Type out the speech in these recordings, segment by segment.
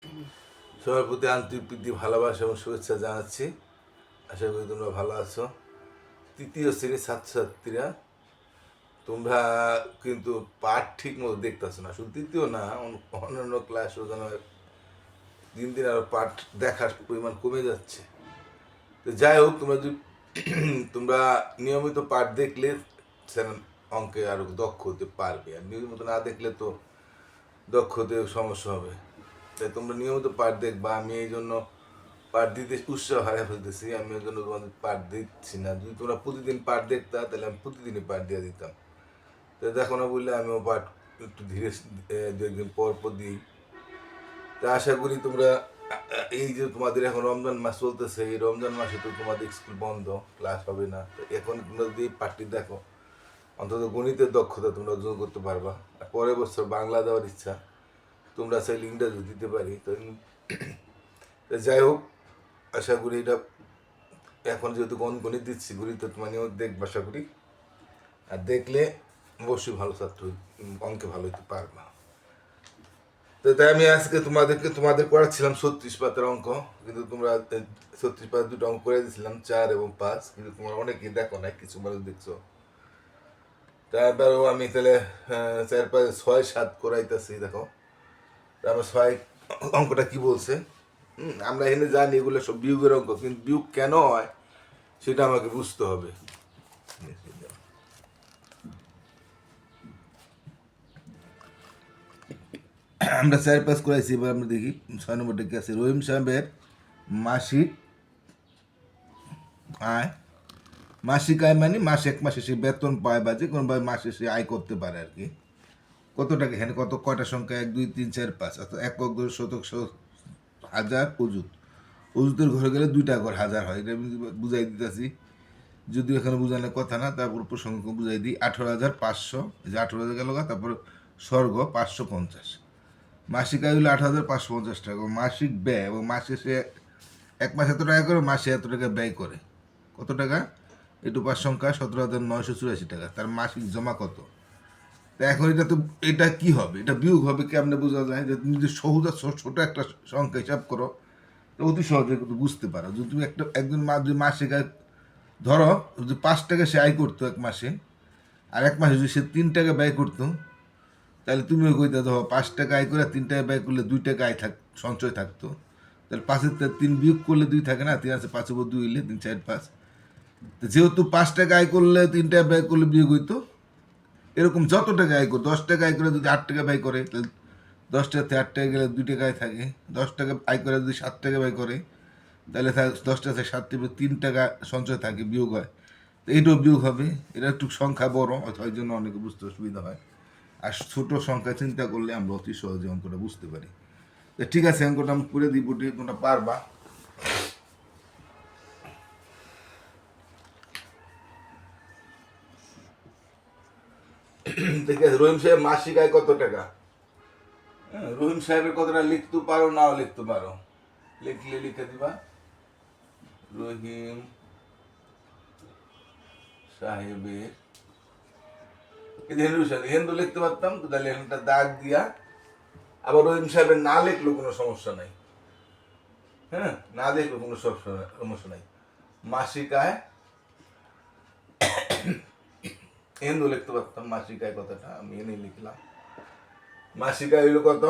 সবার প্রতি আন্তরিক প্রীতি ভালোবাসা এবং শুভেচ্ছা জানাচ্ছি। আশা করি তোমরা ভালো আছো। তৃতীয় শ্রেণীর ছাত্রছাত্রীরা, তোমরা কিন্তু পাঠ ঠিক মতো দেখতেছো না। শুধু তৃতীয় না, অন্যান্য ক্লাসও যেন দিন দিন আরো পাঠ দেখার পরিমাণ কমে যাচ্ছে। তো যাই হোক, তোমরা যদি তোমরা নিয়মিত পাঠ দেখলে সেখানে অঙ্কে আরো দক্ষ হতে পারবে, আর নিয়মিত না দেখলে তো দক্ষ হতে সমস্যা হবে। তাই তোমরা নিয়মিত পাঠ দেখবা। আমি এই জন্য পাঠ দিতে উৎসাহ হারিয়ে ফেলতেছি। আমি ওই জন্য তোমাদের পাঠ দিচ্ছি না। যদি তোমরা প্রতিদিন পাঠ দেখতা তাহলে আমি প্রতিদিনই পাঠ দিয়ে দিতাম। তো দেখো না বললে আমিও পাঠ একটু ধীরে দু একদিন পর পর দিই। তা আশা করি তোমরা এই যে তোমাদের এখন রমজান মাস চলতেছে, এই রমজান মাসে তো তোমাদের স্কুল বন্ধ, ক্লাস হবে না। তো এখন তোমরা যদি এই পাঠটি দেখো, অন্তত গণিতের দক্ষতা তোমরা অর্জন করতে পারবা। আর পরের বছর বাংলা দেওয়ার ইচ্ছা, তোমরা চাইলে ইংরেজি দিতে পারি। তো যাই হোক, আশা করি এটা এখন যেহেতু গণিত দিচ্ছি, গণিত তোমার নিয়মিত দেখবো আশা করি। আর দেখলে অবশ্যই ভালো ছাত্র, অঙ্কে ভালো হইতে পারবা। তো তাই আমি আজকে তোমাদের করাচ্ছিলাম 36 পাতার অঙ্ক, কিন্তু তোমরা 36 পাতার দুটো অঙ্ক করে দিয়েছিলাম, 4 এবং 5, কিন্তু তোমরা অনেকেই দেখো না, কিছু মানুষ দেখছো। তারপরেও আমি তাহলে 4, 5, 6, 7 করাইতেছি। দেখো আমার 6 অঙ্কটা কি বলছে। আমরা এখানে জানি এগুলো সব বিয়োগের অঙ্ক, কিন্তু বিয়োগ কেন হয় সেটা আমাকে বুঝতে হবে। আমরা 4, 5 করাইছি, এবার আমরা দেখি 6 নম্বরটা কি আছে। রহিম সাহেবের মাসিক আয়, মাসিক আয় মানে মাসে এক মাসে সে বেতন পায় বা যে কোনোভাবে মাসে সে আয় করতে পারে আর কি। কত টাকা, এখানে কয়টা সংখ্যা, 1, 2, 3, 4, 5, অর্থাৎ একক, শতক, হাজার, অযুত। অযুতের ঘরে গেলে 2টা ঘর হাজার হয়, এটা আমি বুঝাই দিতেছি, যদিও এখানে বোঝানোর কথা না, তারপর প্রসঙ্গ বুঝাই দিই। 18,500, যে 18,000 গেল, তারপর স্বর্গ 550। মাসিক আয় হলো 8,550 টাকা। মাসিক ব্যয়, এবং মাসে সে এক মাসে এত টাকা করে, মাসে এত টাকা ব্যয় করে। কত টাকা? একটু 5 সংখ্যা, 17,984 টাকা। তার মাসিক জমা কত? তা এখন এটা তো, এটা কি হবে, এটা বিয়োগ হবে, কেমনে বোঝা যায়? যে তুমি যদি সহজে ছোট একটা সংখ্যা হিসাব করো, তো অতি সহজে কিন্তু বুঝতে পারো। যদি তুমি একজন যদি মাসিক আয় ধরো, যদি 5 টাকা সে আয় করতো এক মাসে, আর এক মাসে যদি সে 3 টাকা ব্যয় করতো, তাহলে তুমিও কইতে ধরো 5 টাকা আয় করে 3 টাকা ব্যয় করলে 2 টাকা আয় সঞ্চয় থাকতো। তাহলে 5-3 বিয়োগ করলে 2 থাকে না, 3 আছে 5-2 হইলে 3, 4, 5। যেহেতু 5 টাকা আয় করলে 3 টাকা ব্যয় করলে বিয়োগ হইতো। এরকম যত টাকা আয় করে, 10 টাকা আয় করে যদি 8 টাকা ব্যয় করে, তাহলে 10 টাকাতে 8 টাকা গেলে 2 টাকা আয় থাকে। 10 টাকা আয় করে যদি 7 টাকা ব্যয় করে, তাহলে 10টা থেকে 7 3 টাকা সঞ্চয় থাকে, বিয়োগ হয়। তো এইটাও বিয়োগ হবে। এটা একটু সংখ্যা বড়, অথবা এই জন্য অনেকে বুঝতে অসুবিধা হয়। আর ছোট সংখ্যা চিন্তা করলে আমরা অতি সহজে অঙ্কটা বুঝতে পারি। তো ঠিক আছে, অঙ্কটা আমি করে দিব, তোমরা পারবা। ঠিক আছে, রহিম সাহেব মাসিক আয় কত টাকা? রহিম সাহেবের কথাটা লিখতে পারো, নাও লিখতে পারো। লিখলে লিখে দিবা রহিম সাহেবের, হিন্দু সাহেব, হিন্দু লিখতে পারতাম তো, তাহলে একটা দাগ দিয়া। আবার রহিম সাহেবের না লিখলেও কোনো সমস্যা নাই। হ্যাঁ, না লিখলেও কোনো সমস্যা নাই। মাসিক আয়, হিন্দু লিখতে পারতাম, মাসিক আয় কথাটা আমি এনে লিখলাম। মাসিক আয় হইল কত?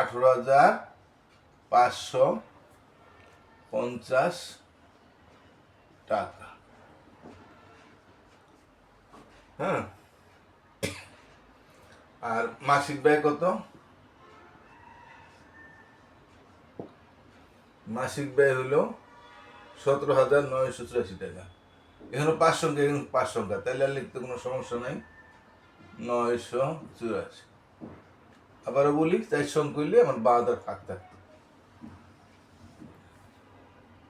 18,550 টাকা। হ্যাঁ, আর মাসিক ব্যয় কত? মাসিক ব্যয় হলো 17,984 টাকা। এখানে 5 সংখ্যা, এখানে 5 সংখ্যা, তাহলে আর লিখতে কোনো সমস্যা নাই। 984। আবারও বলি, 4 সংখ্যা হইলে আমার 12 ফাঁক থাকতো।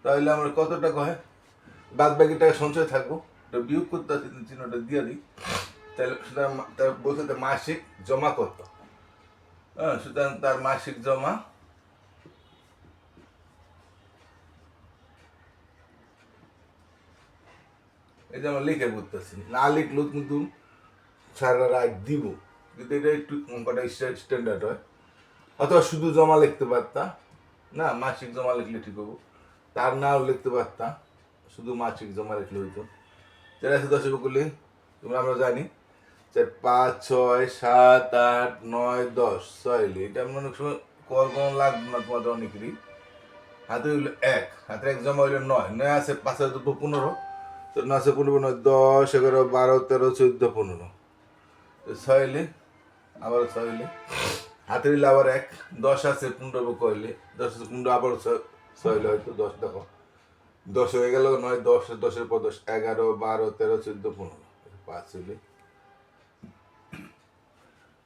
তাহলে আমার কত টাকা হয়? বাদ বাকি টাকা সঞ্চয় থাকবো। এটা বিয়োগ করতে আছে, চিহ্নটা দিয়ে দিই। তাহলে সুতরাং তার বলতে মাসিক জমা কত? হ্যাঁ, সুতরাং তার মাসিক জমা, এই যে আমরা লিখে করতেছি, না লিখলেও কিন্তু স্যাররা রাইট দিব, কিন্তু এটা একটু অঙ্কটা স্ট্যান্ডার্ড হয়। অথবা শুধু জমা লিখতে পারতাম, না মাসিক জমা লিখলে ঠিক হবো, তার নাও লিখতে পারতাম, শুধু মাসিক জমা লিখলে হইতো। 4 আছে 10 করলে তোমরা আমরা জানি যে 5 6 7 8 9 10 6 এটা অনেক সময় কল কোনো লাগবে না তোমাদের অনেকেরই। হাতে হইলো 1, হাতে 1 জমা হইলো 9, 9 আছে 5 আছে 15, তো 9 আছে 15 9 10 11 12 13 14 15, 6 আবার 6 হাতে হইলে আবার 1, 10 আছে 15 কইলে 10 আছে 15 আবার 6 হয়তো 10 দেখো 10 হয়ে গেল 9 10 10 পর 10 11 12 13 14 15, 5 হইলে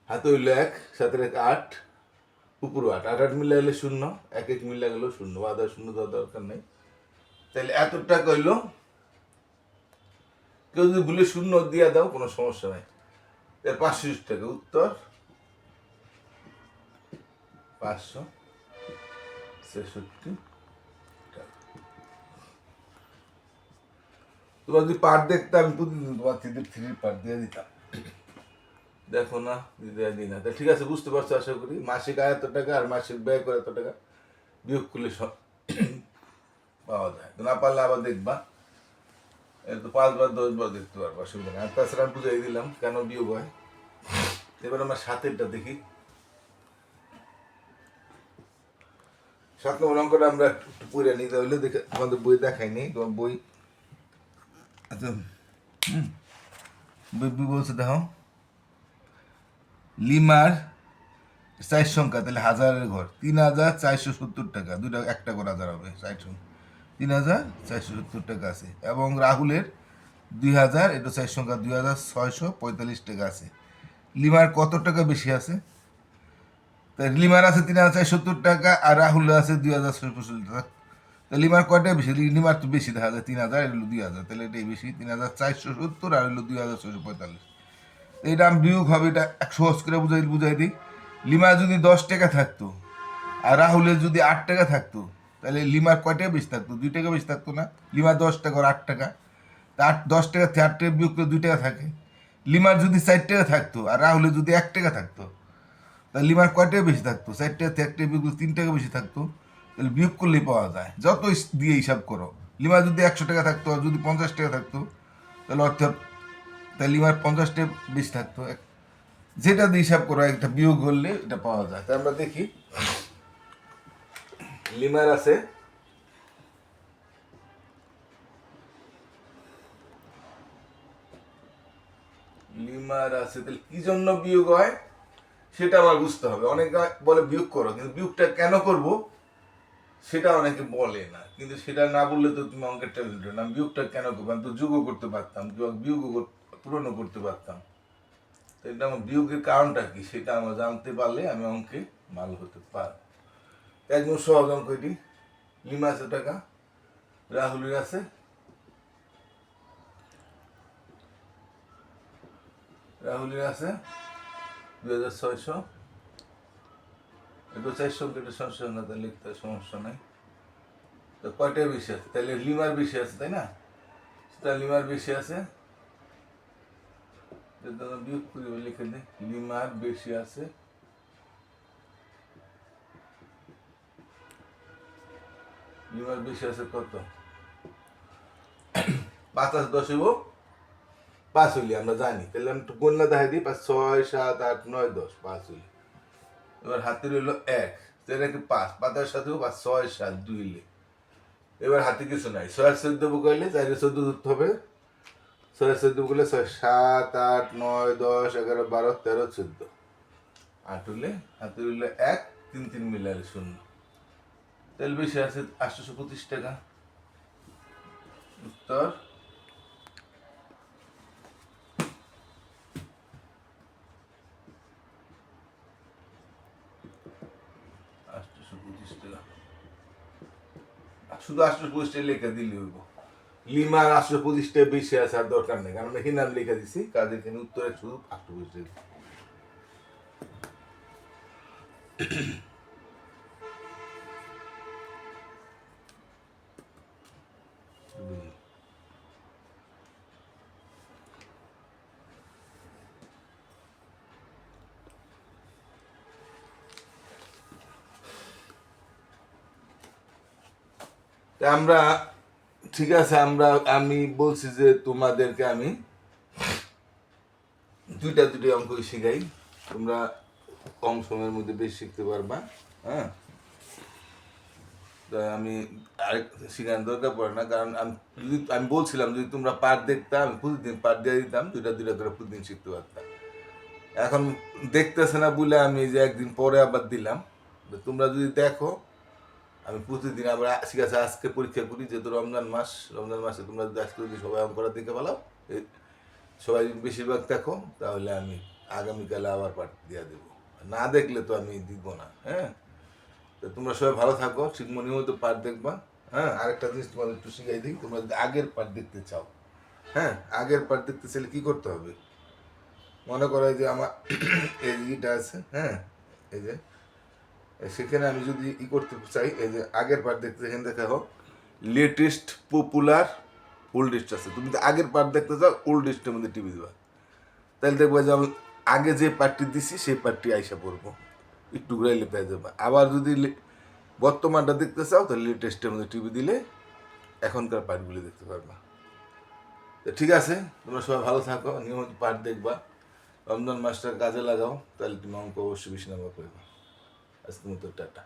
হাতে হইলো 1 সাথে 1 8, উপর 8 8 8 মিলে গেলে 0, 1 1 মিলে গেল 0, বাদা 0 দেওয়ার দরকার নেই। তাহলে এত টাকা হইলো, কেউ যদি ভুলে 0 দিয়ে দাও কোনো সমস্যা নাই। এর 520 টাকা উত্তর 566 টাকা। তোমার যদি পার্ট দেখতে আমি প্রতিদিন তোমার 3 পার্ট দিয়ে দিতাম, দেখো না দিদি দিই না। তা ঠিক আছে, বুঝতে পারছো আশা করি। মাসিক আয় এত টাকা আর মাসিক ব্যয় করে এত টাকা, বিয়োগ করলে সব পাওয়া যায়। তো না পারলে আবার দেখবা, এর তো 5 বার 10 বার দেখতে পারবো, অসুবিধা নেই। আর তাছাড়া আমি বুঝাই দিলাম কেন বিয়োগ হয়। এবার আমরা 7-এরটা দেখি। 7 নম্বর অঙ্কটা আমরা একটু পড়ে নিতে হইলে দেখে তোমাদের বই দেখাইনি, তোমার বই আচ্ছা বই বলছে দেখো লিমার 4 সংখ্যা, তাহলে হাজারের ঘর 3470 টাকা, দুইটা একটা করে হাজার হবে 60, 3470 টাকা আছে। এবং রাহুলের 2000, এটা 4 সংখ্যা 2645 টাকা আছে। লিমার কত টাকা বেশি আছে? তাই লিমার আছে 3470 টাকা আর রাহুলের আছে 2645 টাকা। তো লিমার কয়টা বেশি? লিমার তো বেশি দেখা যায় 3000, এটা হলো 2000, তাহলে এটাই বেশি 3470 আর হলো 2645। এটা আমি বিয়োগ হবে, এটা সহজ করে বুঝাই দিই। লিমার যদি 10 টাকা থাকতো আর রাহুলের যদি 8 টাকা থাকতো, তাহলে লিমার কয় টাকা বেশি থাকতো? 2 টাকা বেশি থাকতো না? লিমার 10 টাকা আর 8 টাকা, তা 10 টাকা থেকে 8 টাকা বিয়োগ করে 2 টাকা থাকে। লিমার যদি 4 টাকা থাকতো আর রাহুলের যদি 1 টাকা থাকতো, তাহলে লিমার কয় টাকা বেশি থাকতো? 4 টাকা থেকে 1 টাকা বিয়োগ 3 টাকা বেশি থাকতো। তাহলে বিয়োগ করলেই পাওয়া যায়, যত দিয়ে হিসাব করো। লিমার যদি 100 টাকা থাকতো আর যদি 50 টাকা থাকতো, তাহলে অর্থাৎ তাহলে লিমার 50 টাকা বেশি থাকতো। যেটা দিয়ে হিসাব করো একটা বিয়োগ করলে এটা পাওয়া যায়। তাই আমরা দেখি লিমার আছে তাহলে কি জন্য বিয়োগ হয় সেটা আমার বুঝতে হবে। অনেকে বলে বিয়োগ করো, কিন্তু বিয়োগটা কেন করব সেটা অনেকে বলে না। কিন্তু সেটা না বললে তো তুমি অঙ্কের টেবিল না। বিয়োগটা কেন করবো? আমি তো যোগও করতে পারতাম, বিয়োগ পূরণও করতে পারতাম। তো এটা আমার বিয়োগের কারণটা কি সেটা আমরা জানতে পারলে আমি অঙ্কে ভালো হতে পারবো। একদম সহজ অঙ্ক এটি। লিমা আছে টাকা, রাহুলের আছে রাহুলের আছে 2600, এটা 400, এটা সমস্যা না, তাহলে লিখতে সমস্যা নাই। তো কয়টা বেশি আছে? তাহলে লিমার বেশি আছে, তাই না? তাহলে লিমার বেশি আছে, বিয়োগ করে লিখে দিই লিমার বেশি আছে। লিমার বেশি আছে কত? 5 আছে 10 হইব 5 হইলে আমরা জানি। তাহলে আমি একটু গণনা দেখাই দিই, 5 6 7 8 9 10, 5 হইলে। এবার হাতে রইল 1, তাহলে কি 5 5-এর সাথে 5 6 7 2 হইলে। এবার হাতে কিছু নাই, 6 14 বুকাইলে 4 14 ধরতে হবে। 6 14 বুকাইলে 6 7 8 9 10 11 12 13 14, 8 হইলে হাতে রইল 1 3 3 মিলাইলে 0। তেল বেশি আছে 825 টাকা, উত্তর 825 টাকা। শুধু 825 টাকা লেখা দিলে হইব। লিমার 825 টাকা বেশি আছে, আর দরকার নেই, কারণ এখানে আমি লেখা দিছি কাজে, এখানে উত্তরে শুধু 825 টাকা। তা আমরা ঠিক আছে, আমি বলছি যে তোমাদেরকে আমি দুইটা অঙ্কই শিখাই, তোমরা কম সময়ের মধ্যে বেশি শিখতে পারবা। হ্যাঁ, তা আমি আরেক শিখানোর দরকার পড়ে না, কারণ আমি বলছিলাম যদি তোমরা পাঠ দেখতাম আমি প্রতিদিন পাঠ দিয়ে দিতাম, দুইটা করে প্রতিদিন শিখতে পারতাম। এখন দেখতেছে না বলে আমি যে একদিন পরে আবার দিলাম। তো তোমরা যদি দেখো আমি প্রতিদিন আবার ঠিক আছে আজকে পরীক্ষা করি, যেহেতু রমজান মাসে তোমরা যদি আজকে যদি সবাই অঙ্কটা দেখে ফেলাও, সবাই যদি বেশিরভাগ দেখো, তাহলে আমি আগামীকালে আবার পাঠ দিয়ে দেবো। না দেখলে তো আমি দিব না। হ্যাঁ, তো তোমরা সবাই ভালো থাকো, ঠিক নিয়মিত পাঠ দেখবা। হ্যাঁ, আরেকটা জিনিস তোমাদের একটু শিখাই দিই, তোমরা যদি আগের পাঠ দেখতে চাও, হ্যাঁ আগের পাঠ দেখতে চাইলে কি করতে হবে, মনে করো যে আমার এই ইটা আছে, হ্যাঁ এই যে সেখানে আমি যদি করতে চাই, এই যে আগের পার্ট দেখতে, এখানে দেখা হোক লেটেস্ট পপুলার ওল্ডেস্ট আছে, তুমি যদি আগের পার্ট দেখতে চাও ওল্ডেস্টের মধ্যে টিভি দেবা, তাহলে দেখবা যে আমি আগে যে পার্টটি দিছি সেই পার্টটি আইসা পড়বো, একটু ঘুরাইলে পেয়ে যাবা। আবার যদি বর্তমানটা দেখতে চাও তাহলে লেটেস্টের মধ্যে টিভি দিলে এখনকার পার্টগুলি দেখতে পারবা। তো ঠিক আছে, তোমরা সবাই ভালো থাকো, নিয়মিত পার্ট দেখবা, রমজান মাসটা কাজে লাগাও, তাহলে তুমি অঙ্ক অবশ্যই বেশি নাম্বার করবা। আজকের মতো টাটা।